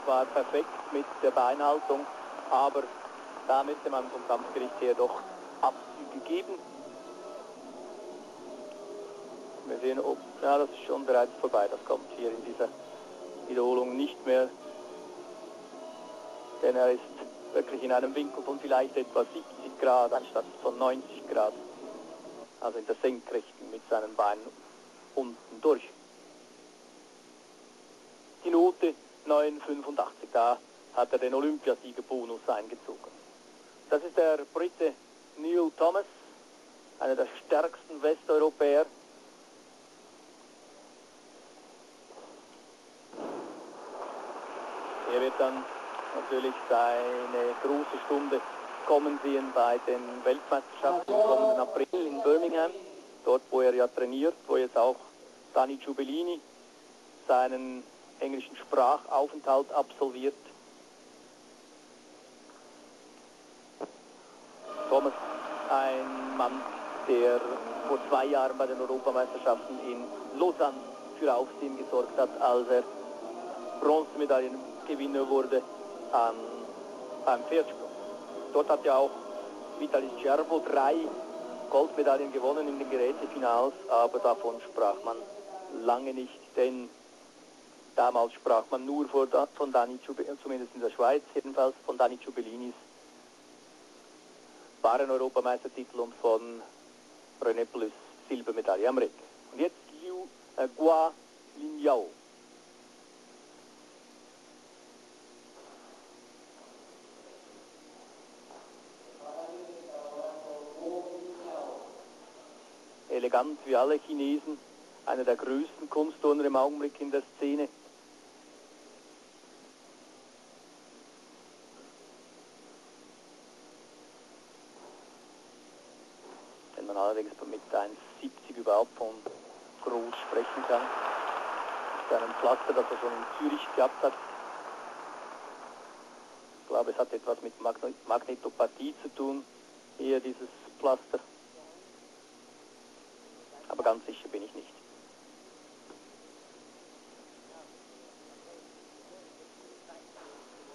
war perfekt mit der Beinhaltung, aber da müsste man vom Kampfgericht her doch Abzüge geben. Wir sehen, ob, ja, das ist schon bereits vorbei, das kommt hier in dieser Wiederholung nicht mehr, denn er ist wirklich in einem Winkel von vielleicht etwa 70 Grad anstatt von 90 Grad, also in der Senkrechten mit seinen Beinen unten durch. Die Note 9,85, da hat er den Olympiasiegerbonus eingezogen. Das ist der Brite Neil Thomas, einer der stärksten Westeuropäer. Er wird dann natürlich seine große Stunde kommen sehen bei den Weltmeisterschaften im kommenden April in Birmingham, dort wo er ja trainiert, wo jetzt auch Dani Giubellini seinen englischen Sprachaufenthalt absolviert. Thomas, ein Mann, der vor 2 Jahren bei den Europameisterschaften in Lausanne für Aufsehen gesorgt hat, als er Bronzemedaillengewinner wurde beim Pferdsprung. Dort hat ja auch Vitaly Scherbo 3 Goldmedaillen gewonnen in den Gerätefinals, aber davon sprach man lange nicht, denn damals sprach man nur von Dani Giubellini, zumindest in der Schweiz jedenfalls, von Dani Giubellinis Waren-Europameistertitel und von René Plus Silbermedaille am Ring. Und jetzt Gua Linhao. Elegant wie alle Chinesen, einer der größten Kunstturner im Augenblick in der Szene. Wenn man allerdings mit 1,70 überhaupt von groß sprechen kann. Mit einem Pflaster, das er schon in Zürich gehabt hat. Ich glaube, es hat etwas mit Magnetopathie zu tun, hier dieses Pflaster. Aber ganz sicher bin ich nicht.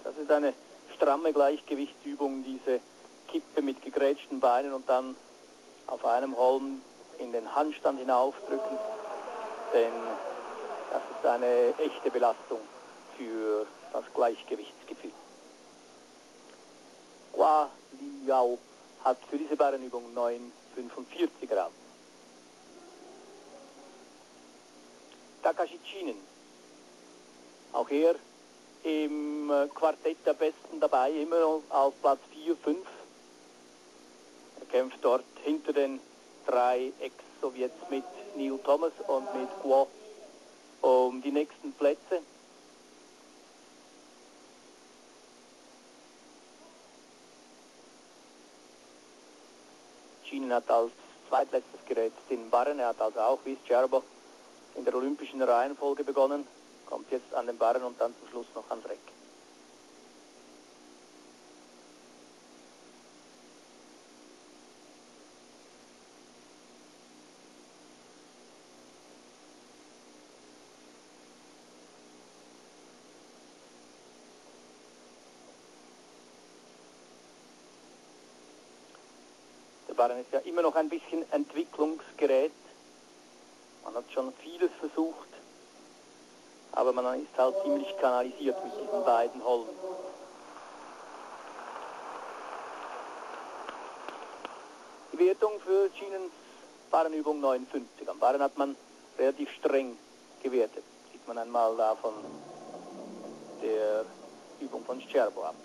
Das ist eine stramme Gleichgewichtsübung, diese Kippe mit gegrätschten Beinen und dann auf einem Holm in den Handstand hinaufdrücken, denn das ist eine echte Belastung für das Gleichgewichtsgefühl. Gua Linhao hat für diese Barrenübung 9,45 erhalten. Takashi Chinen, auch er im Quartett der Besten dabei, immer auf Platz 4, 5. Er kämpft dort hinter den 3 Ex-Sowjets mit Neil Thomas und mit Guo um die nächsten Plätze. Chinen hat als zweitletztes Gerät den Barren, er hat also auch wie Scherbo in der olympischen Reihenfolge begonnen, kommt jetzt an den Barren und dann zum Schluss noch ans Reck. Der Barren ist ja immer noch ein bisschen Entwicklungsgerät. Man hat schon vieles versucht, aber man ist halt ziemlich kanalisiert mit diesen beiden Holmen. Die Wertung für Chinens Barrenübung 59. Am Barren hat man relativ streng gewertet. Sieht man einmal da von der Übung von Scherbo ab.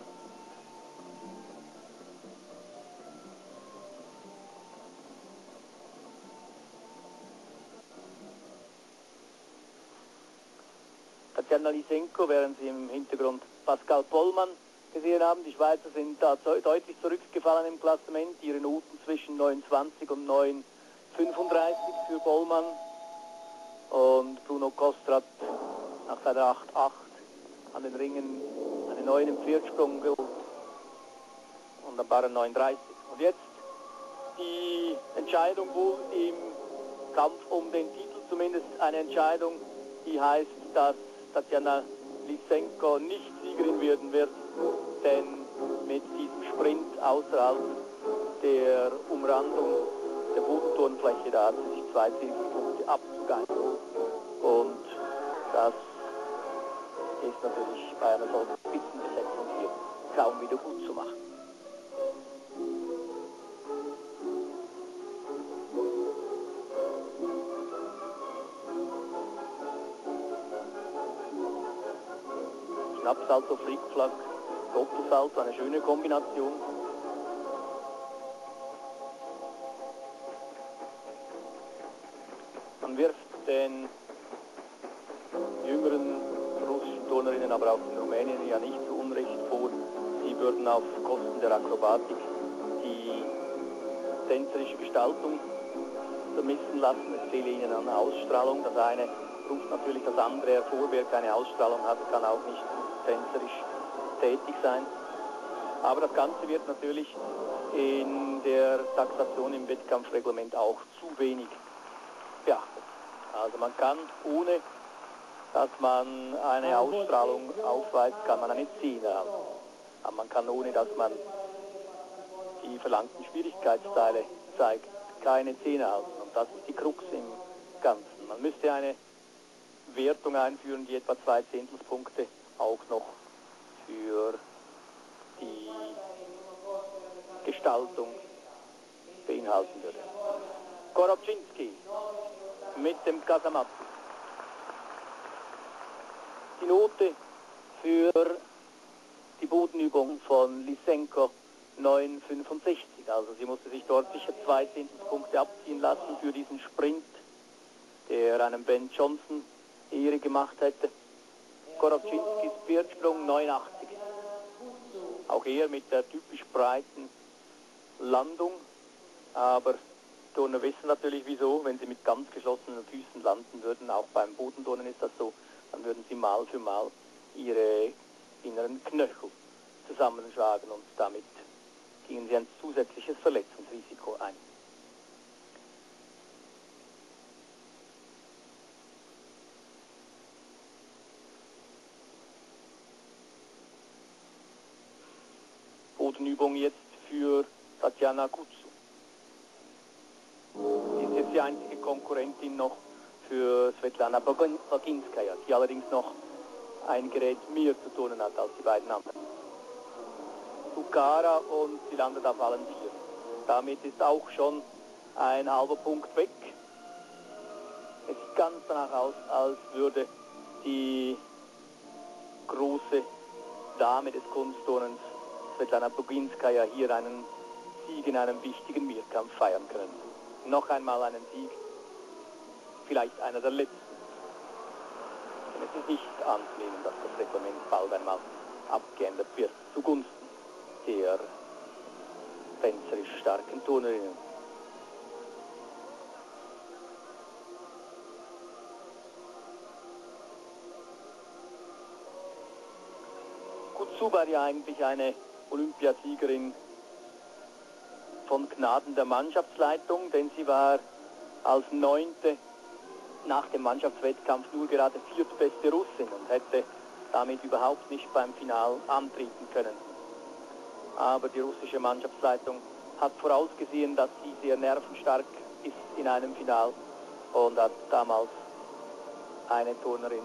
Tatjana Lysenko, während Sie im Hintergrund Pascal Pollmann gesehen haben. Die Schweizer sind da deutlich zurückgefallen im Klassement. Ihre Noten zwischen 9,20 und 9,35 für Pollmann. Und Bruno Kostrat nach seiner 8,8 an den Ringen eine 9 im Pferdsprung und am Barren 9,30. Und jetzt die Entscheidung wohl im Kampf um den Titel, zumindest eine Entscheidung, die heißt, dass Tatjana Lysenko nicht Siegerin werden wird, denn mit diesem Sprint außerhalb der Umrandung der Bodenturnfläche, da hat sie sich 2 Zehntelpunkte abzugeigen. Und das ist natürlich bei einer solchen Spitzenbesetzung hier kaum wieder gut zu machen. Schnappsalto, Flickflack, Doppelsalto, eine schöne Kombination. Man wirft den jüngeren russischen Turnerinnen, aber auch den Rumäniern ja nicht zu Unrecht vor, sie würden auf Kosten der Akrobatik die tänzerische Gestaltung vermissen lassen. Es fehle ihnen an Ausstrahlung. Das eine ruft natürlich das andere hervor. Wer keine Ausstrahlung hat, kann auch nicht tänzerisch tätig sein. Aber das Ganze wird natürlich in der Taxation im Wettkampfreglement auch zu wenig beachtet. Also man kann, ohne dass man eine Ausstrahlung aufweist, kann man eine 10 erhalten. Aber man kann, ohne dass man die verlangten Schwierigkeitsteile zeigt, keine 10 erhalten. Und das ist die Krux im Ganzen. Man müsste eine Wertung einführen, die etwa 2 Zehntelpunkte auch noch für die Gestaltung beinhalten würde. Korobczynski mit dem Casamatto. Die Note für die Bodenübung von Lysenko 9,65. Also sie musste sich dort sicher 2 Zehntelpunkte abziehen lassen für diesen Sprint, der einem Ben Johnson Ehre gemacht hätte. Korobczynskis Birdsprung 9,80. Auch er mit der typisch breiten Landung, aber Turner wissen natürlich wieso, wenn sie mit ganz geschlossenen Füßen landen würden, auch beim Bodenturnen ist das so, dann würden sie Mal für Mal ihre inneren Knöchel zusammenschlagen und damit gingen sie ein zusätzliches Verletzungsrisiko ein. Bodenübung jetzt für Tatjana Gutsu. Sie ist jetzt die einzige Konkurrentin noch für Svetlana Baginskaya, die allerdings noch ein Gerät mehr zu turnen hat als die beiden anderen. Sukara, und sie landet auf allen 4. Damit ist auch schon ein halber Punkt weg. Es sieht ganz danach aus, als würde die große Dame des Kunstturnens Svetlana Baginskaya hier einen Sieg in einem wichtigen Mehrkampf feiern können. Noch einmal einen Sieg, vielleicht einer der letzten. Denn es ist nicht anzunehmen, dass das Reglement bald einmal abgeändert wird zugunsten der tänzerisch starken Turnerinnen. Gutsu war ja eigentlich eine Olympiasiegerin von Gnaden der Mannschaftsleitung, denn sie war als 9. nach dem Mannschaftswettkampf nur gerade 4. beste Russin und hätte damit überhaupt nicht beim Final antreten können. Aber die russische Mannschaftsleitung hat vorausgesehen, dass sie sehr nervenstark ist in einem Final und hat damals eine Turnerin